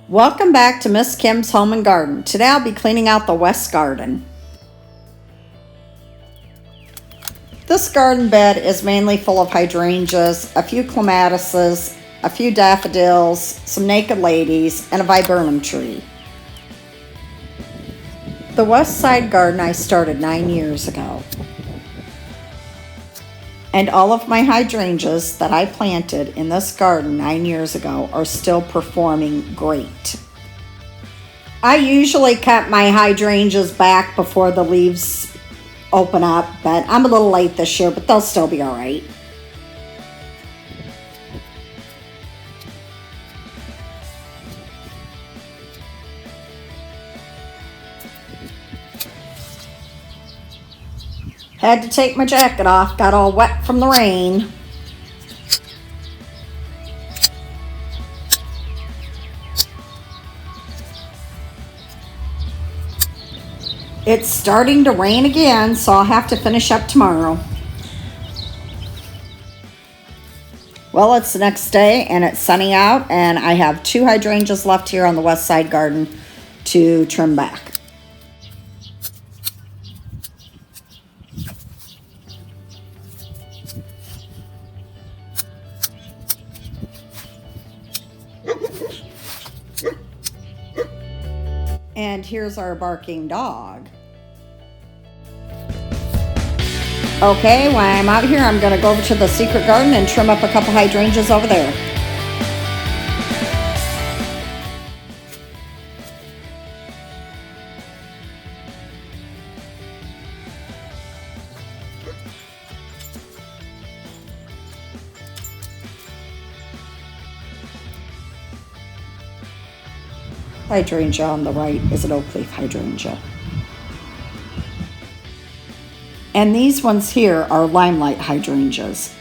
Welcome back to Miss Kim's Home and Garden. Today I'll be cleaning out the west garden. This garden bed is mainly full of hydrangeas, a few clematises, a few daffodils, some naked ladies, and a viburnum tree. The west side garden I started 9 years ago. And all of my hydrangeas that I planted in this garden 9 years ago are still performing great. I usually cut my hydrangeas back before the leaves open up, but I'm a little late this year, but they'll still be all right. Had to take my jacket off, got all wet from the rain. It's starting to rain again, so I'll have to finish up tomorrow. Well, it's the next day and it's sunny out, and I have 2 hydrangeas left here on the west side garden to trim back. And here's our barking dog. Okay, while I'm out here, I'm going to go over to the secret garden and trim up a couple hydrangeas over there. Hydrangea on the right is an oak leaf hydrangea. And these ones here are limelight hydrangeas.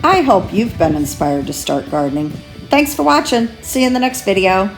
I hope you've been inspired to start gardening. Thanks for watching. See you in the next video.